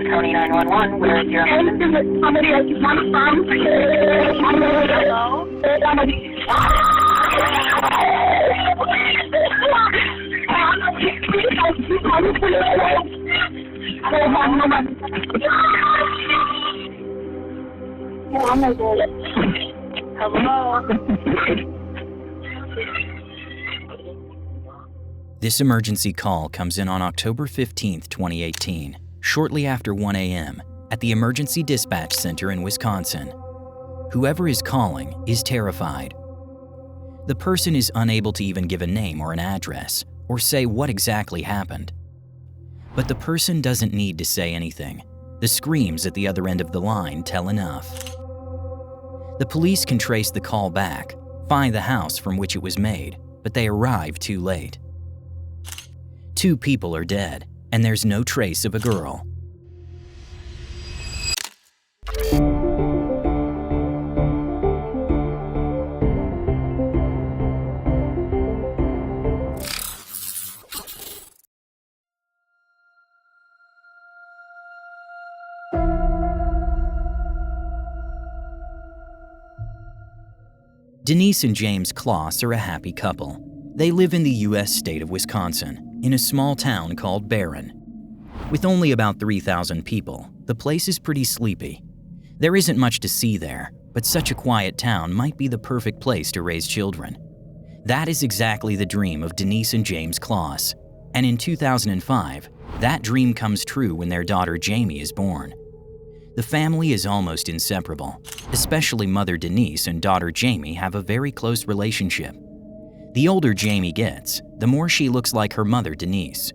County 911, where is your emergency? Somebody else is on the phone. Hello? This emergency call comes in on October 15, 2018, shortly after 1 a.m. at the Emergency Dispatch Center in Wisconsin. Whoever is calling is terrified. The person is unable to even give a name or an address or say what exactly happened. But the person doesn't need to say anything. The screams at the other end of the line tell enough. The police can trace the call back, find the house from which it was made, but they arrive too late. 2 people are dead, and there's no trace of a girl. Denise and James Kloss are a happy couple. They live in the U.S. state of Wisconsin, in a small town called Barron. With only about 3,000 people, the place is pretty sleepy. There isn't much to see there, but such a quiet town might be the perfect place to raise children. That is exactly the dream of Denise and James Kloss. And in 2005, that dream comes true when their daughter Jayme is born. The family is almost inseparable, especially mother Denise and daughter Jayme have a very close relationship. The older Jayme gets, the more she looks like her mother Denise.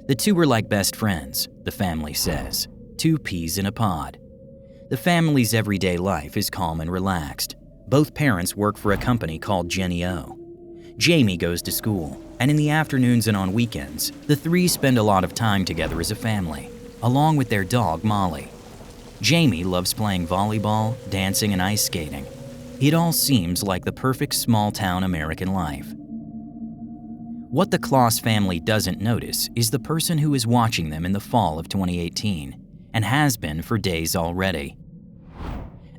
The two are like best friends, the family says, 2 peas in a pod. The family's everyday life is calm and relaxed. Both parents work for a company called Jenny O. Jayme goes to school, and in the afternoons and on weekends, the 3 spend a lot of time together as a family, along with their dog Molly. Jayme loves playing volleyball, dancing, and ice skating. It all seems like the perfect small-town American life. What the Kloss family doesn't notice is the person who is watching them in the fall of 2018, and has been for days already.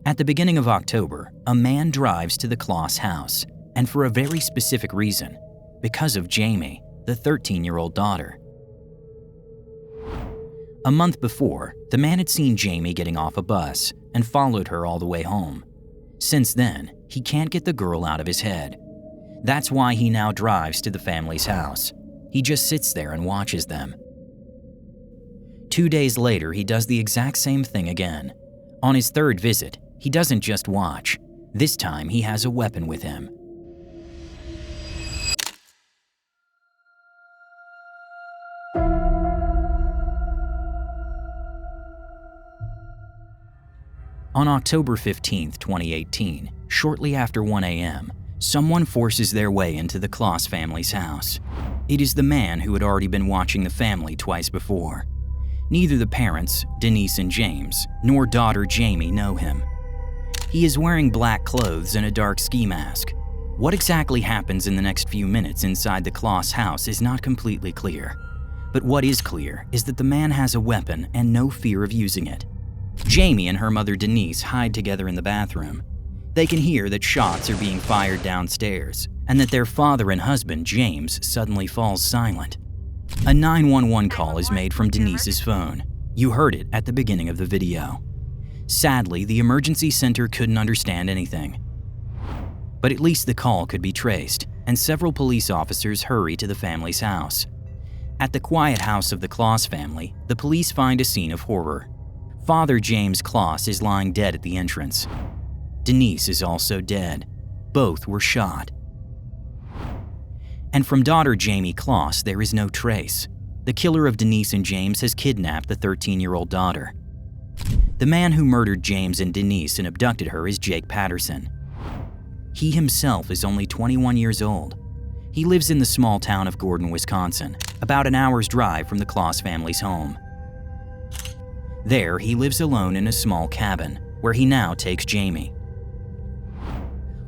At the beginning of October, a man drives to the Kloss house, and for a very specific reason, because of Jayme, the 13-year-old daughter. A month before, the man had seen Jayme getting off a bus and followed her all the way home. Since then, he can't get the girl out of his head. That's why he now drives to the family's house. He just sits there and watches them. 2 days later, he does the exact same thing again. On his 3rd visit, he doesn't just watch. This time, he has a weapon with him. On October 15, 2018, shortly after 1 a.m., someone forces their way into the Kloss family's house. It is the man who had already been watching the family twice before. Neither the parents, Denise and James, nor daughter Jayme know him. He is wearing black clothes and a dark ski mask. What exactly happens in the next few minutes inside the Kloss house is not completely clear. But what is clear is that the man has a weapon and no fear of using it. Jayme and her mother Denise hide together in the bathroom. They can hear that shots are being fired downstairs, and that their father and husband, James, suddenly falls silent. A 911 call is made from Denise's phone. You heard it at the beginning of the video. Sadly, the emergency center couldn't understand anything. But at least the call could be traced, and several police officers hurry to the family's house. At the quiet house of the Kloss family, the police find a scene of horror. Father James Kloss is lying dead at the entrance. Denise is also dead. Both were shot. And from daughter Jayme Kloss, there is no trace. The killer of Denise and James has kidnapped the 13-year-old daughter. The man who murdered James and Denise and abducted her is Jake Patterson. He himself is only 21 years old. He lives in the small town of Gordon, Wisconsin, about an hour's drive from the Kloss family's home. There, he lives alone in a small cabin, where he now takes Jayme.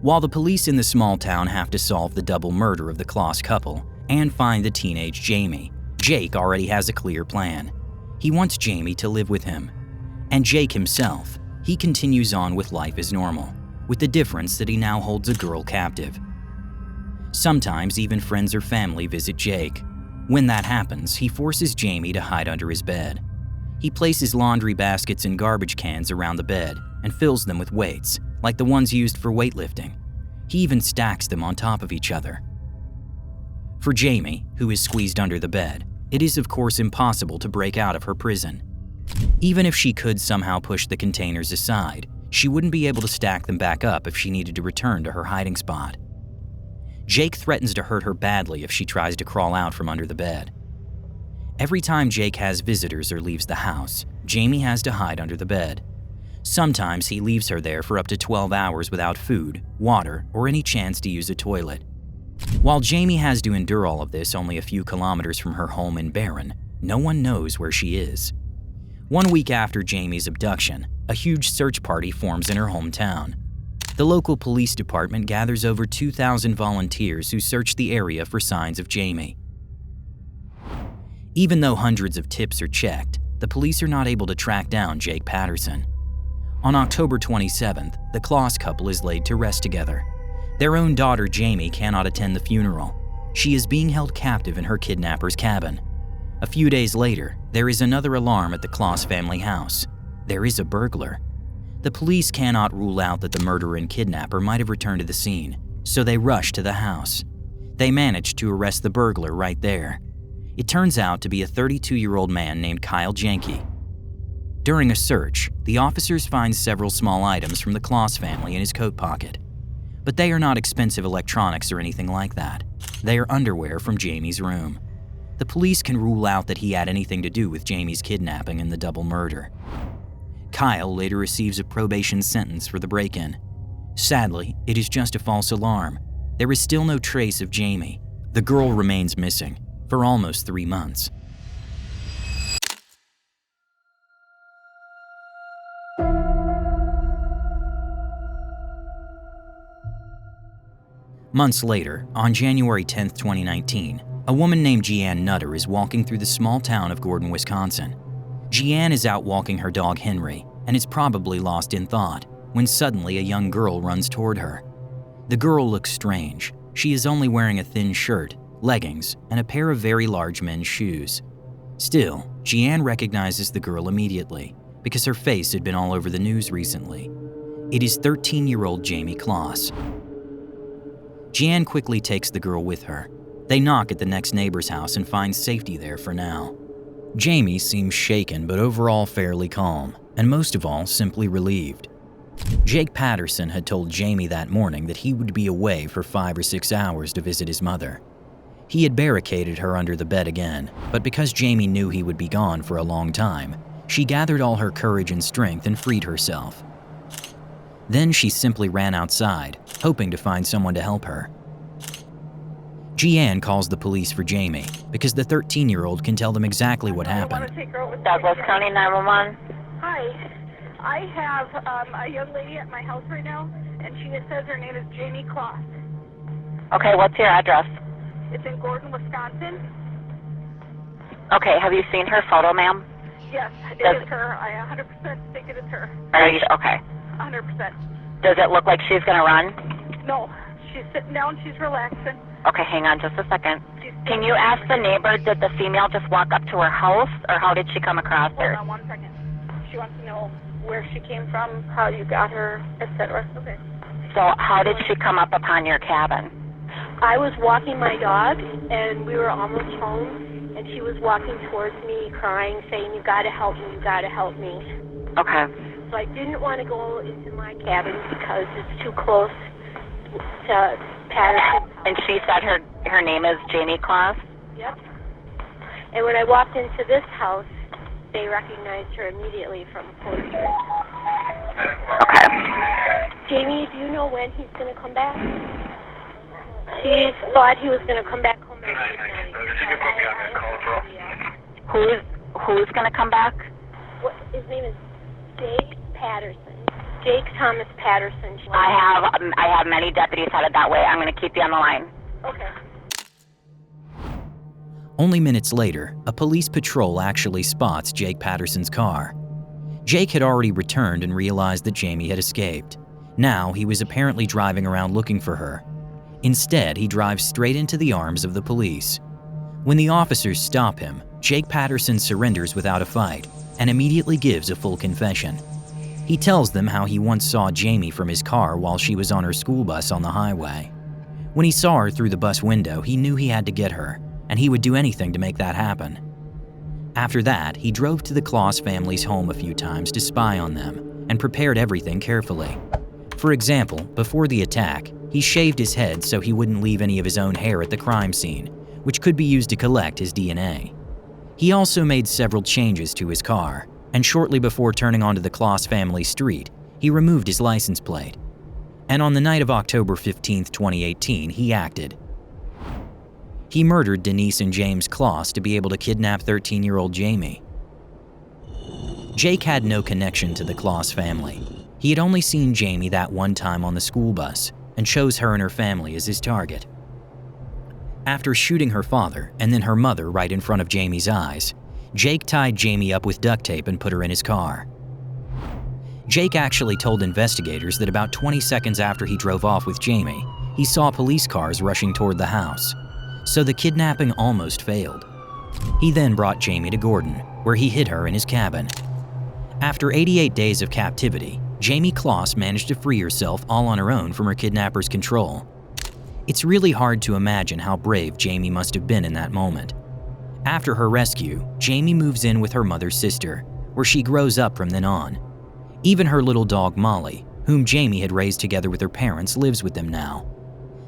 While the police in the small town have to solve the double murder of the Kloss couple and find the teenage Jayme, Jake already has a clear plan. He wants Jayme to live with him. And Jake himself, he continues on with life as normal, with the difference that he now holds a girl captive. Sometimes even friends or family visit Jake. When that happens, he forces Jayme to hide under his bed. He places laundry baskets and garbage cans around the bed and fills them with weights, like the ones used for weightlifting. He even stacks them on top of each other. For Jayme, who is squeezed under the bed, it is of course impossible to break out of her prison. Even if she could somehow push the containers aside, she wouldn't be able to stack them back up if she needed to return to her hiding spot. Jake threatens to hurt her badly if she tries to crawl out from under the bed. Every time Jake has visitors or leaves the house, Jayme has to hide under the bed. Sometimes he leaves her there for up to 12 hours without food, water, or any chance to use a toilet. While Jayme has to endure all of this only a few kilometers from her home in Barron, no one knows where she is. 1 week after Jayme's abduction, a huge search party forms in her hometown. The local police department gathers over 2,000 volunteers who search the area for signs of Jayme. Even though hundreds of tips are checked, the police are not able to track down Jake Patterson. On October 27th, the Kloss couple is laid to rest together. Their own daughter Jayme cannot attend the funeral. She is being held captive in her kidnapper's cabin. A few days later, there is another alarm at the Kloss family house. There is a burglar. The police cannot rule out that the murderer and kidnapper might have returned to the scene, so they rush to the house. They manage to arrest the burglar right there. It turns out to be a 32-year-old man named Kyle Janke. During a search, the officers find several small items from the Kloss family in his coat pocket. But they are not expensive electronics or anything like that. They are underwear from Jayme's room. The police can rule out that he had anything to do with Jayme's kidnapping and the double murder. Kyle later receives a probation sentence for the break-in. Sadly, it is just a false alarm. There is still no trace of Jayme. The girl remains missing for almost 3 months. Months later, on January 10, 2019, a woman named Jeanne Nutter is walking through the small town of Gordon, Wisconsin. Jeanne is out walking her dog Henry and is probably lost in thought when suddenly a young girl runs toward her. The girl looks strange. She is only wearing a thin shirt, leggings, and a pair of very large men's shoes. Still, Jeanne recognizes the girl immediately because her face had been all over the news recently. It is 13-year-old Jayme Kloss. Jeanne quickly takes the girl with her. They knock at the next neighbor's house and find safety there for now. Jayme seems shaken but overall fairly calm, and most of all, simply relieved. Jake Patterson had told Jayme that morning that he would be away for 5 or 6 hours to visit his mother. He had barricaded her under the bed again, but because Jayme knew he would be gone for a long time, she gathered all her courage and strength and freed herself. Then she simply ran outside, hoping to find someone to help her. Jeanne calls the police for Jayme because the 13-year-old can tell them exactly what happened. Douglas County 911. Hi. I have a young lady at my house right now, and she says her name is Jayme Kloss. Okay, what's your address? It's in Gordon, Wisconsin. Okay, have you seen her photo, ma'am? Yes, it is her. I 100% think it is her. Are you okay? 100%. Does it look like she's gonna run? No, she's sitting down, she's relaxing. Okay, hang on just a second. Can you ask the neighbor, did the female just walk up to her house, or how did she come across her? Hold on 1 second. She wants to know where she came from, how you got her, etc. Okay. So how did she come up upon your cabin? I was walking my dog, and we were almost home, and she was walking towards me, crying, saying, "You gotta help me, you gotta help me." Okay. So I didn't want to go into my cabin because it's too close to Patterson. And she said her name is Jayme Kloss? Yep. And when I walked into this house, they recognized her immediately from photos. Okay. Jayme, do you know when he's going to come back? She thought he was going to come back home. Who's going to come back? His name is Jake Patterson. Jake Thomas Patterson. I have many deputies headed that way. I'm going to keep you on the line. Okay. Only minutes later, a police patrol actually spots Jake Patterson's car. Jake had already returned and realized that Jayme had escaped. Now he was apparently driving around looking for her. Instead, he drives straight into the arms of the police. When the officers stop him, Jake Patterson surrenders without a fight and immediately gives a full confession. He tells them how he once saw Jayme from his car while she was on her school bus on the highway. When he saw her through the bus window, he knew he had to get her, and he would do anything to make that happen. After that, he drove to the Kloss family's home a few times to spy on them and prepared everything carefully. For example, before the attack, he shaved his head so he wouldn't leave any of his own hair at the crime scene, which could be used to collect his DNA. He also made several changes to his car, and shortly before turning onto the Kloss family street, he removed his license plate. And on the night of October 15, 2018, he acted. He murdered Denise and James Kloss to be able to kidnap 13-year-old Jayme. Jake had no connection to the Kloss family. He had only seen Jayme that one time on the school bus and chose her and her family as his target. After shooting her father and then her mother right in front of Jayme's eyes, Jake tied Jayme up with duct tape and put her in his car. Jake actually told investigators that about 20 seconds after he drove off with Jayme, he saw police cars rushing toward the house, so the kidnapping almost failed. He then brought Jayme to Gordon, where he hid her in his cabin. After 88 days of captivity, Jayme Kloss managed to free herself all on her own from her kidnapper's control. It's really hard to imagine how brave Jayme must have been in that moment. After her rescue, Jayme moves in with her mother's sister, where she grows up from then on. Even her little dog Molly, whom Jayme had raised together with her parents, lives with them now.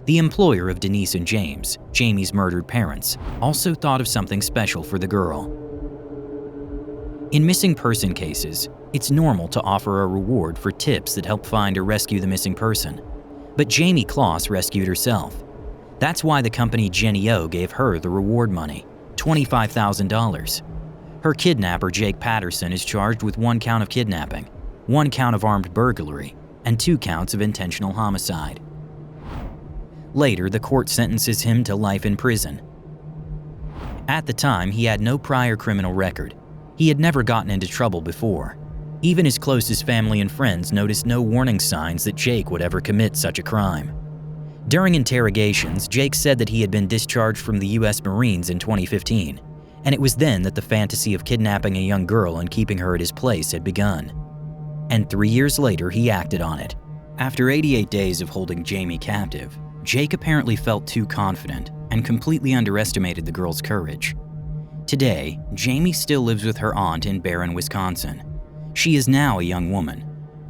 The employer of Denise and James, Jayme's murdered parents, also thought of something special for the girl. In missing person cases, it's normal to offer a reward for tips that help find or rescue the missing person. But Jayme Kloss rescued herself. That's why the company Jenny O gave her the reward money, $25,000. Her kidnapper, Jake Patterson, is charged with 1 count of kidnapping, 1 count of armed burglary, and 2 counts of intentional homicide. Later, the court sentences him to life in prison. At the time, he had no prior criminal record. He had never gotten into trouble before. Even his closest family and friends noticed no warning signs that Jake would ever commit such a crime. During interrogations, Jake said that he had been discharged from the U.S. Marines in 2015, and it was then that the fantasy of kidnapping a young girl and keeping her at his place had begun. And 3 years later, he acted on it. After 88 days of holding Jayme captive, Jake apparently felt too confident and completely underestimated the girl's courage. Today, Jayme still lives with her aunt in Barron, Wisconsin. She is now a young woman.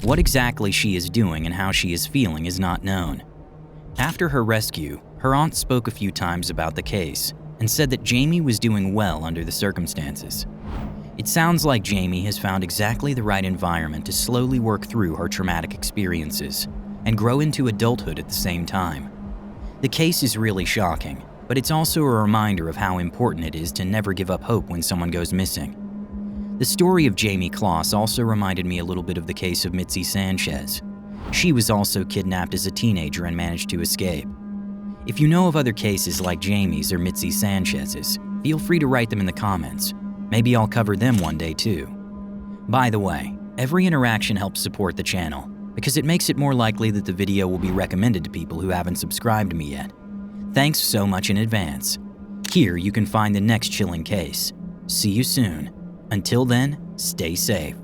What exactly she is doing and how she is feeling is not known. After her rescue, her aunt spoke a few times about the case and said that Jayme was doing well under the circumstances. It sounds like Jayme has found exactly the right environment to slowly work through her traumatic experiences and grow into adulthood at the same time. The case is really shocking, but it's also a reminder of how important it is to never give up hope when someone goes missing. The story of Jayme Kloss also reminded me a little bit of the case of Mitzi Sanchez. She was also kidnapped as a teenager and managed to escape. If you know of other cases like Jayme's or Mitzi Sanchez's, feel free to write them in the comments. Maybe I'll cover them one day too. By the way, every interaction helps support the channel, because it makes it more likely that the video will be recommended to people who haven't subscribed to me yet. Thanks so much in advance. Here you can find the next chilling case. See you soon. Until then, stay safe.